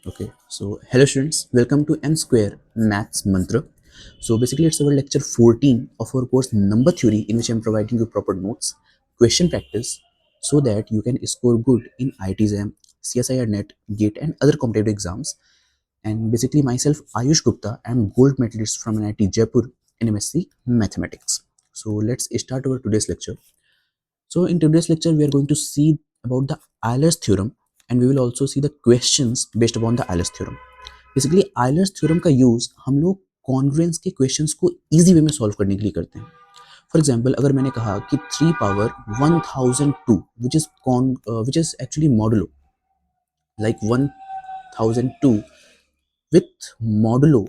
Okay, so hello students, welcome to N Square Maths Mantra. So basically, it's our lecture 14 of our course Number Theory, in which I'm providing you proper notes, question practice, so that you can score good in IIT exam, CSIR NET, GATE, and other competitive exams. And basically, myself, Ayush Gupta, I'm gold medalist from NIT Jaipur in MSc Mathematics. So let's start our today's lecture. So in today's lecture, we are going to see about the Euler's theorem, and we will also see the questions based upon the Euler's theorem. Basically Euler's theorem का use हम लोग congruence के questions को easy way में solve करने के लिए करते हैं. फॉर एग्जांपल, अगर मैंने कहा कि 3 power 1002 which is actually modulo like 1002 with modulo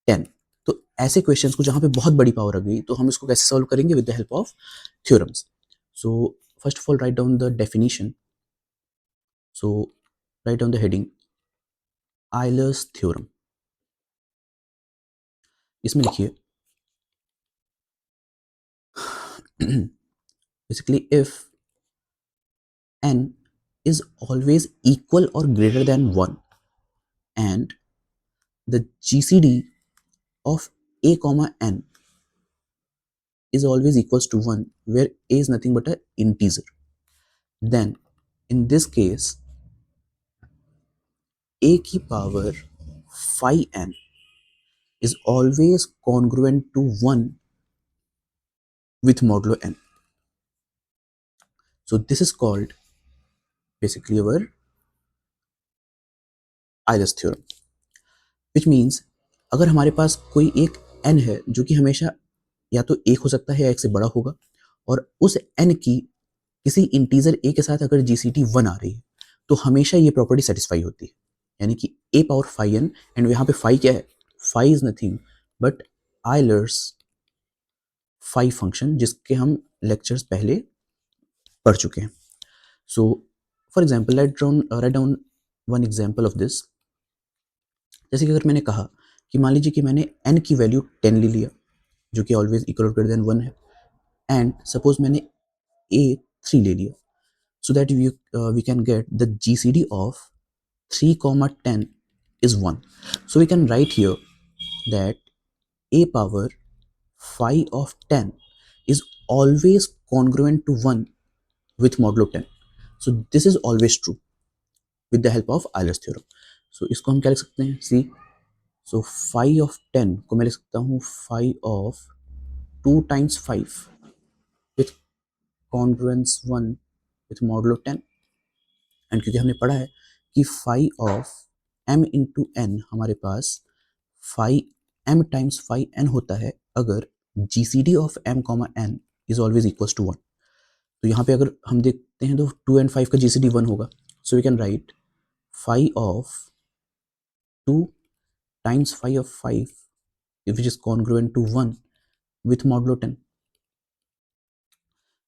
10, तो ऐसे क्वेश्चंस को जहां पे बहुत बड़ी पावर आ गई तो हम इसको कैसे सॉल्व करेंगे with the help of theorems. So first of all right down the definition. So write down the heading Euler's theorem. इसमें लिखिए basically if n is always equal or greater than 1 and the GCD of a comma n is always equals to 1 where a is nothing but a integer, then in this case a की power phi n is always congruent to 1 with modulo n. So this is called basically our Euler's theorem, which means अगर हमारे पास कोई एक n है जो कि हमेशा या तो एक हो सकता है या एक से बड़ा होगा, और उस n की किसी इंटीजर a के साथ अगर GCD 1 आ रही है तो हमेशा ये प्रॉपर्टी सेटिस्फाई होती है, यानी कि a power phi n, and यहाँ पे phi क्या है, phi is nothing but Euler's phi function, जिसके हम लेक्चर्स पहले पढ़ चुके हैं. So for example write down one example of this. जैसे कि अगर मैंने कहा कि मान लीजिए कि मैंने n की वैल्यू 10 ले लिया जो कि ऑलवेज इक्वल ग्रेटर देन 1 है, एंड सपोज मैंने a 3 ले लिया, so that we can get the GCD of 3 comma 10 is 1. So we can write here that a power phi of 10 is always congruent to 1 with modulo 10. So this is always true with the help of Euler's theorem. So इसको हम क्या लिख सकते हैं, see, so phi of 10 को मैं लिख सकता हूँ phi of 2 times 5 with congruence 1 with modulo 10. And क्योंकि हमने पढ़ा है कि phi of m into N हमारे पास phi m times phi n होता है अगर GCD of m comma n is always equals to 1. तो यहाँ पे अगर हम देखते हैं तो 2 and 5 का GCD 1 होगा, so we can write phi of 2 times phi of 5 which is congruent to 1 with modulo 10.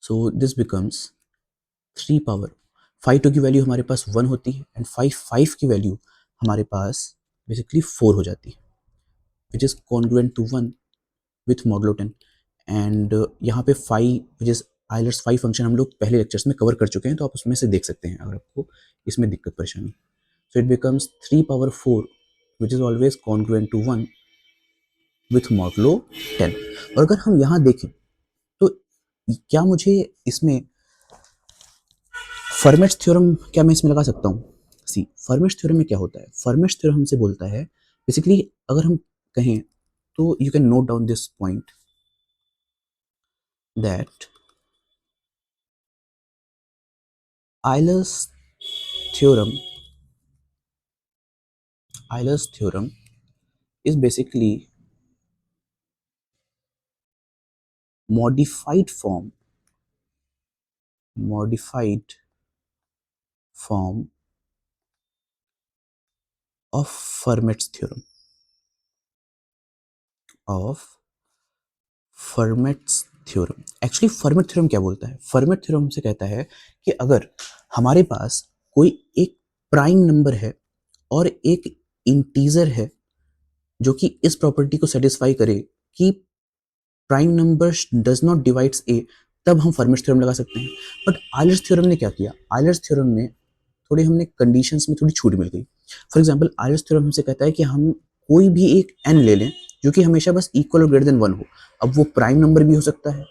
So this becomes 3 power 5 की वैल्यू हमारे पास 1 होती है एंड 5 की वैल्यू हमारे पास बेसिकली 4 हो जाती है which is congruent to 1 with modulo 10. And यहाँ पे 5 विच इज आइलर्स 5 फंक्शन हम लोग पहले लेक्चर्स में कवर कर चुके हैं, तो आप उसमें से देख सकते हैं अगर आपको इसमें दिक्कत परेशानी. So it becomes 3 power 4 which is always congruent to 1 with modulo 10. और अगर हम यहाँ देखें तो क्या मुझे इसमें फर्मेट्स थ्योरम क्या मैं इसमें लगा सकता हूँ. सी, फर्मेट्स थ्योरम में क्या होता है, फर्मेट्स थ्योरम हमसे बोलता है बेसिकली, अगर हम कहें तो you can note down this point that Euler's theorem is basically modified form of Fermat's theorem actually format theorem क्या बोलता है, फर्मेट थ्योरम से कहता है कि अगर हमारे पास कोई एक प्राइम नंबर है और एक इंटीजर है जो कि इस प्रॉपर्टी को सेटिस्फाई करे कि prime number does not divides A, तब हम फर्मेट थ्योरम लगा सकते हैं. बट आयलर्स थ्योरम ने क्या किया, आयलर्स थ्योरम में थोड़ी हमने कंडीशंस में थोड़ी छूट मिल गई. फॉर एग्जाम्पल आयलर्स थ्योरम हमसे कहता है कि हम कोई भी एक n ले लें जो कि हमेशा बस इक्वल और ग्रेटर देन 1 हो। अब वो प्राइम नंबर भी हो सकता है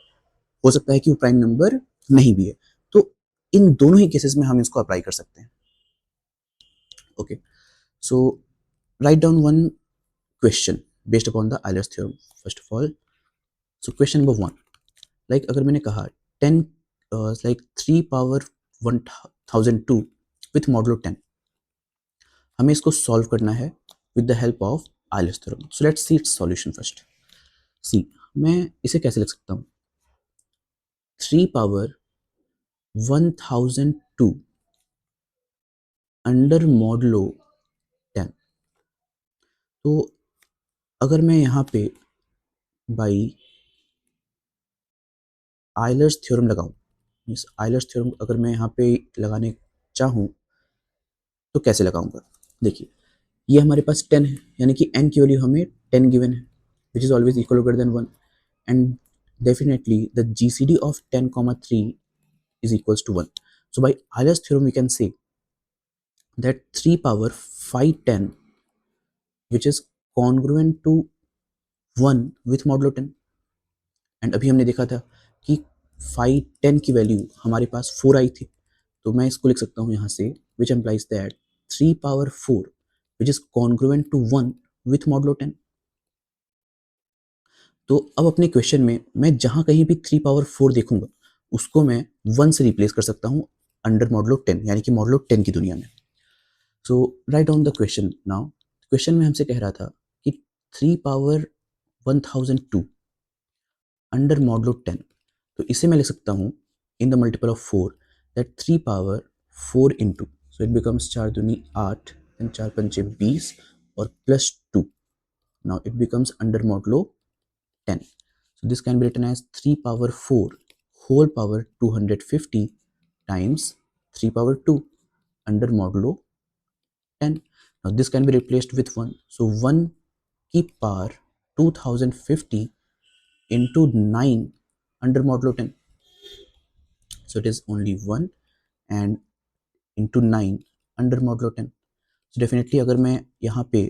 कि वो प्राइम नंबर नहीं भी है। तो इन दोनों ही केसेस में हम इसको अप्लाई कर सकते हैं। Okay, so write down one question based upon the Euler's theorem first of all. So question number 1, like अगर मैंने कहा 10 लाइक 3 पावर 1002 विथ मॉडुलो 10, हमें इसको सॉल्व करना है with the help of Euler's theorem. So let's see its solution first. See, मैं इसे कैसे लिख सकता हूँ, 3 पावर 1002 अंडर मॉडुलो 10। तो अगर मैं यहाँ पे बाई आयलर्स थ्योरम लगाऊं, मीन्स आयलर्स थ्योरम अगर मैं यहाँ पे लगाने चाहूँ तो कैसे लगाऊंगा। देखिए, ये हमारे पास 10 है, यानी कि n की वैल्यू हमें 10 गिवन है, which is always equal greater than 1, and definitely the GCD of 10 comma 3 is equals to 1. So by Euler's theorem we can say that 3 power 510 which is congruent to 1 with modulo 10, and अभी हमने देखा था कि 510 की value हमारे पास 4 आई थी, तो मैं इसको लिख सकता हूँ यहाँ से which implies that 3 power 4 which is congruent to 1 with modulo 10। तो अब अपने क्वेश्चन में मैं जहाँ कहीं भी 3 पावर 4 देखूंगा उसको मैं 1 से रिप्लेस कर सकता हूँ अंडर मॉडुलो 10, यानी कि मॉडुलो 10 की दुनिया में। So write down the question now. Question में हमसे कह रहा था कि 3 पावर 1002 अंडर मॉडुलो 10, तो इसे मैं लिख सकता हूँ in the multiple of 4, that 3 power 4 into, so it becomes 4 दूनी 8 एंड 4 पंचे 20 और plus 2, now it becomes under modulo 10. So this can be written as 3 power 4 whole power 250 times 3 power 2 under modulo 10. Now this can be replaced with 1. So 1 की power 2050 into 9 under modulo 10. So it is only 1 and into 9 under modulo 10. So definitely अगर मैं यहाँ पे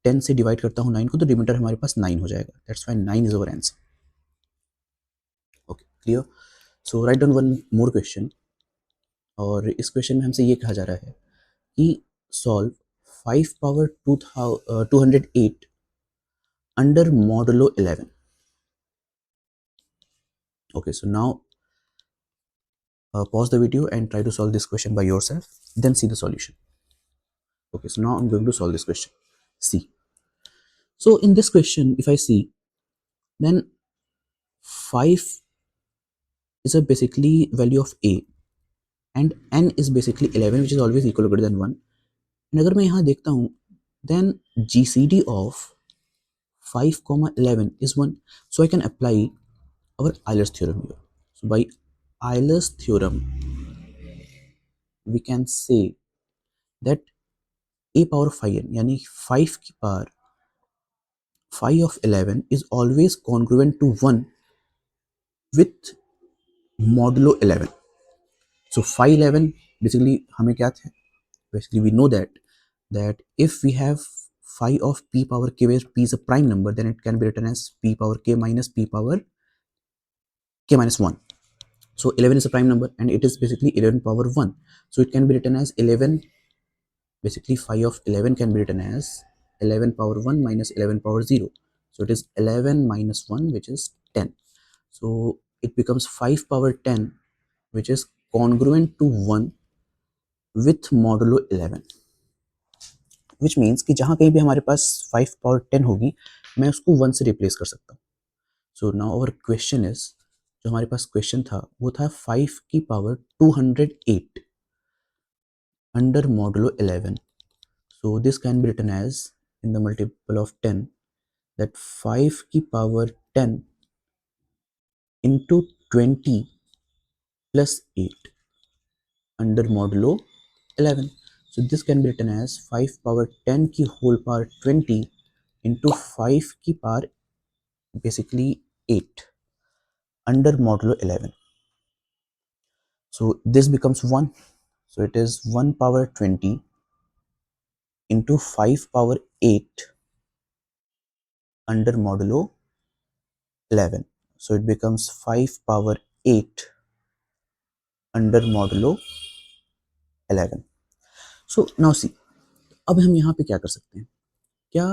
10 से divide करता हूँ 9 को, तो डिमीटर हमारे पास 9 हो जाएगा. That's why 9 is our answer. Okay, clear? So write down one more question. और इस क्वेश्चन में हमसे ये कहा जा रहा है कि solve 5 power 208 under modulo 11. Okay, so now pause the video and try to solve this question by yourself, then see the solution. Okay, so now I'm going to solve this question. See, so in this question if I see, then 5 is a basically value of a and n is basically 11 which is always equal or greater than 1. And अगर मैं यहाँ देखता हूँ, then GCD of 5 comma 11 is 1, so I can apply our Euler's theorem here. So by Euler's theorem we can say that a power 5n यानी 5 की power 5 of 11 is always congruent to 1 with modulo 11. So 511 basically हमें क्या था, basically we know that if we have phi of p power k where p is a prime number, then it can be written as p power k minus p power k minus 1. So 11 is a prime number and it is basically 11 power 1. So it can be written as 11, basically phi of 11 can be written as 11 power 1 minus 11 power 0. So it is 11 minus 1 which is 10. So it becomes 5 power 10 which is congruent to 1 with modulo 11. Which means कि जहाँ कहीं भी हमारे पास 5 power 10 होगी मैं उसको 1 से replace कर सकता हूँ. So now our question is, जो हमारे पास क्वेश्चन था वो था 5 की power 208 under modulo 11. So this can be written as in the multiple of 10 that 5 की power 10 into 20 plus 8 under modulo 11. So this can be written as 5 power 10 की whole power 20 into 5 की power basically 8 under modulo 11. So this becomes 1. So it is 1 power 20 into 5 power 8 under modulo 11. So it becomes 5 power 8 under modulo 11. So now see, अब हम यहाँ पे क्या कर सकते हैं? क्या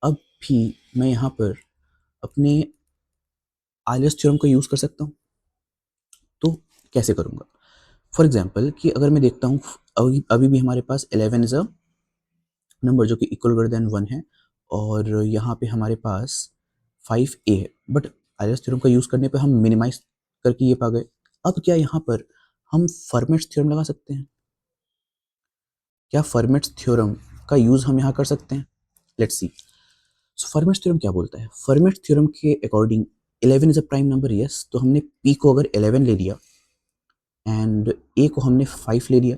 अब भी मैं यहाँ पर अपने आइलर्स थ्योरम को यूज़ कर सकता हूँ? तो कैसे करूँगा? फॉर एग्जाम्पल कि अगर मैं देखता हूँ अभी भी हमारे पास 11 इज अ नंबर जो कि इक्वल ग्रेटर देन 1 है, और यहाँ पे हमारे पास 5a है, बट आइलर्स थ्योरम का यूज़ करने पे हम मिनिमाइज करके ये पा गए। अब क्या यहाँ पर हम फर्मेट्स थ्योरम लगा सकते हैं? क्या फर्मेट्स थ्योरम का यूज़ हम यहाँ कर सकते हैं? Let's see. So formats theorem क्या बोलता है? फर्मेट्स थ्योरम के according 11 is a prime number, yes, तो हमने p को अगर 11 ले लिया एंड a को हमने 5 ले लिया,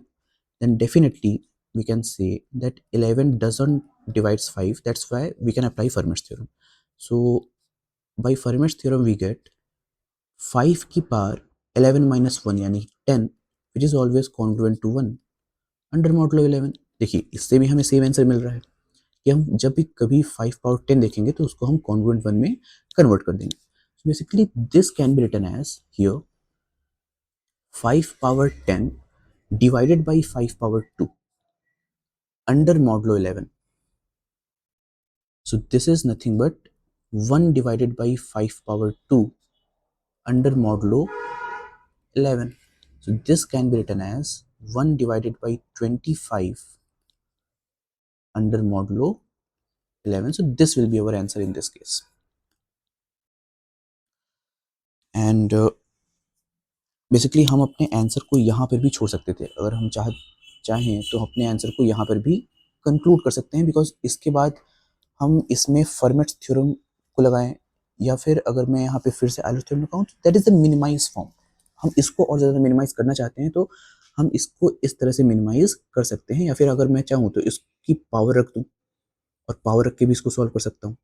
then definitely we can say that 11 doesn't divides 5. That's why we can apply Fermat's theorem. So by Fermat's theorem we get 5 की पावर 11 minus 1 यानी 10, which is always congruent to 1 under modulo 11. देखिए इससे भी हमें सेम आंसर मिल रहा है कि हम जब भी कभी 5 पावर 10 देखेंगे तो उसको हम congruent 1 में कन्वर्ट कर देंगे. So basically this can be written as here 5 power 10 divided by 5 power 2 under modulo 11. So this is nothing but 1 divided by 5 power 2 under modulo 11. So this can be written as 1 divided by 25 under modulo 11. So this will be our answer in this case. And basically हम अपने answer को यहाँ पर भी छोड़ सकते थे, अगर हम चाहें तो अपने आंसर को यहाँ पर भी कंक्लूड कर सकते हैं, बिकॉज इसके बाद हम इसमें फर्मेट्स थ्योरम को लगाएं, या फिर अगर मैं यहाँ पे फिर से आइलर्स थ्योरम लगाऊं तो that is the minimize form. हम इसको और ज़्यादा मिनिमाइज करना चाहते हैं तो हम इसको इस तरह से मिनिमाइज कर सकते हैं, या फिर अगर मैं चाहूँ तो इसकी पावर रख दूँ और पावर रख के भी इसको सॉल्व कर सकता हूँ,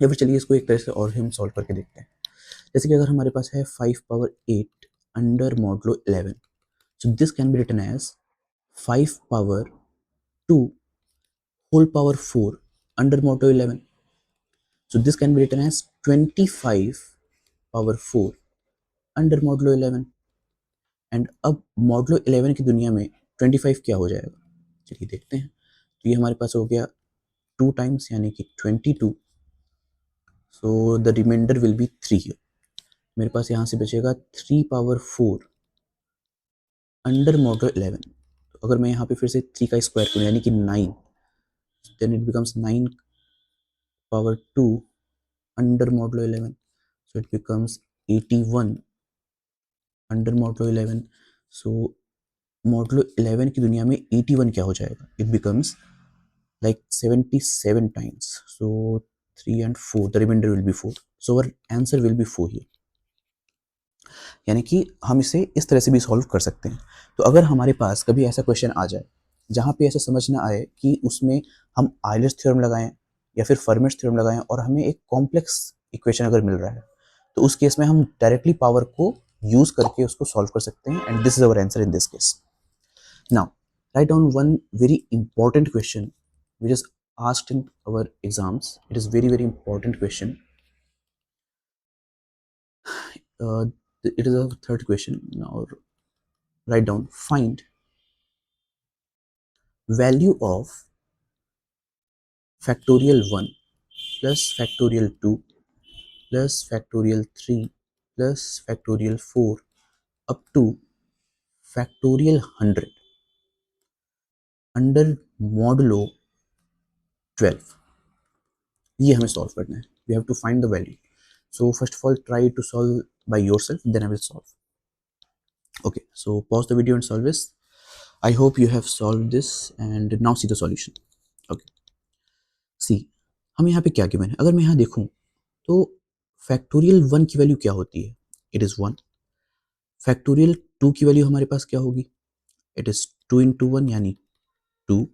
या फिर चलिए इसको एक तरह से और हम सॉल्व करके देखते हैं. जैसे कि अगर हमारे पास है 5 power 8 under modulo 11, so this can be written as 5 power 2 whole power 4 under modulo 11. So this can be written as 25 power 4 under modulo 11. And अब मॉडलो 11 की दुनिया में 25 क्या हो जाएगा? चलिए देखते हैं. तो ये हमारे पास हो गया 2 टाइम्स यानी कि 22. So the remainder will be 3 here. मेरे पास यहाँ से बचेगा 3 पावर 4 अंडर मॉडलो 11. तो अगर मैं यहाँ पे फिर से 3 का स्क्वायर करूँ यानी कि 9, then it becomes 9 power 2 under modulo 11. So it becomes 81 under modulo 11. So modulo 11 की दुनिया में 81 क्या हो जाएगा? It becomes like 77 times. So 3 and 4, the remainder will be 4. So our answer will be 4 here. यानी कि हम इसे इस तरह से भी सॉल्व कर सकते हैं. तो अगर हमारे पास कभी ऐसा क्वेश्चन आ जाए जहाँ पे ऐसा समझ ना आए कि उसमें हम आइलर्स थ्योरम लगाएं या फिर फर्मेट्स थ्योरम लगाएं और हमें एक कॉम्प्लेक्स इक्वेशन अगर मिल रहा है, तो उस केस में हम डायरेक्टली पावर को यूज करके उसको सॉल्व कर सकते हैं. And this is our answer in this case. Now write down one very important question which is asked in our exams. It is very important question. It is a third question. Now write down, find value of factorial 1 plus factorial 2 plus factorial 3 plus factorial 4 up to factorial 100 under modulo 12. ये हमें solve करना है. We have to find the value. So first of all, try to solve by yourself, then I will solve. Okay, so pause the video and solve this. I hope you have solved this and now see the solution. Okay, see, हम यहाँ पे क्या given है? अगर मैं यहाँ देखूँ तो फैक्टोरियल 1 की वैल्यू क्या होती है? It is 1. फैक्टोरियल 2 की वैल्यू हमारे पास क्या होगी? इट इज़ 2 into 1 यानी 2.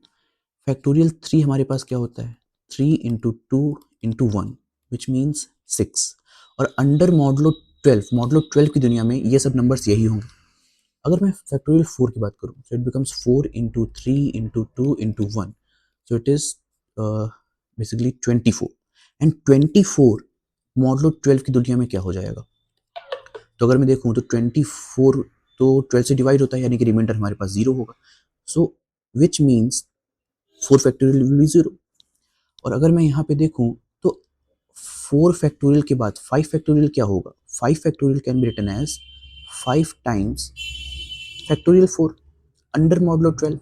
फैक्टोरियल 3 हमारे पास क्या होता है? 3 into 2 into 1 which means 6. और अंडर मॉडलो 12 की दुनिया में ये सब नंबर्स यही होंगे. अगर मैं फैक्टोरियल 4 की बात करूँ, so it becomes 4 into 3 into 2 into 1, so it is basically 24, and 24 modulo 12 की दुनिया में क्या हो जाएगा? तो अगर मैं देखूँ तो 24 तो 12 से डिवाइड होता है, यानी कि रिमाइंडर हमारे पास 0 होगा, so which means 4 factorial will be 0। और अगर मैं यहाँ पे देखूँ तो 4 फैक्टोरियल के बाद 5 फैक्टोरियल क्या होगा? 5 factorial can be written as 5 times factorial 4 under modulo 12,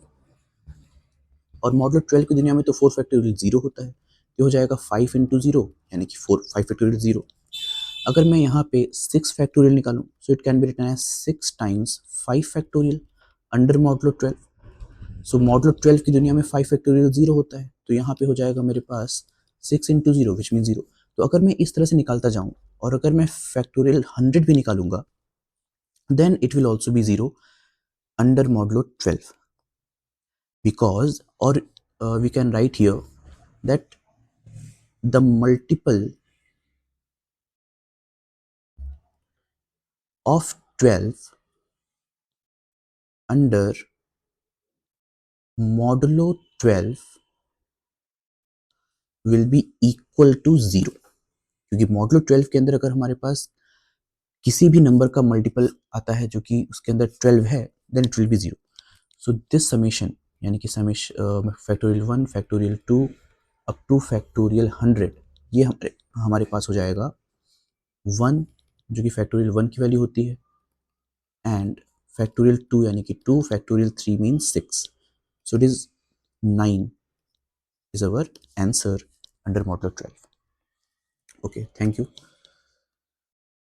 और मॉडलो 12 की दुनिया में तो 4 फैक्टोरियल 0 होता है, ये हो जाएगा 5 इंटू 0, यानी कि 5 फैक्टोरियल 0। अगर मैं यहाँ पे 6 फैक्टोरियल निकालूं, so it can be written as 6 times 5 factorial under modulo 12। So modulo 12 की दुनिया में 5 फैक्टोरियल 0 होता है, तो यहाँ पे हो जाएगा मेरे पास 6 इंटू 0 विच मीन 0। तो अगर मैं इस तरह से निकालता जाऊँ और अगर मैं फैक्टोरियल 100 भी निकालूंगा, then it will also be 0 under modulo 12, because, or we can write here that the multiple of 12 under modulo 12 will be equal to 0, क्योंकि मॉडुलो 12 के अंदर अगर हमारे पास किसी भी नंबर का मल्टीपल आता है जो कि उसके अंदर 12 है, then it will be 0। So this summation, यानी कि summation factorial 1 factorial 2 up to factorial 100, ये हमारे पास हो जाएगा 1, जो कि फैक्टोरियल 1 की वैल्यू होती है, एंड फैक्टोरियल 2 यानी कि 2 factorial 3 means 6, so it is 9 is our answer under model 12. Okay, thank you.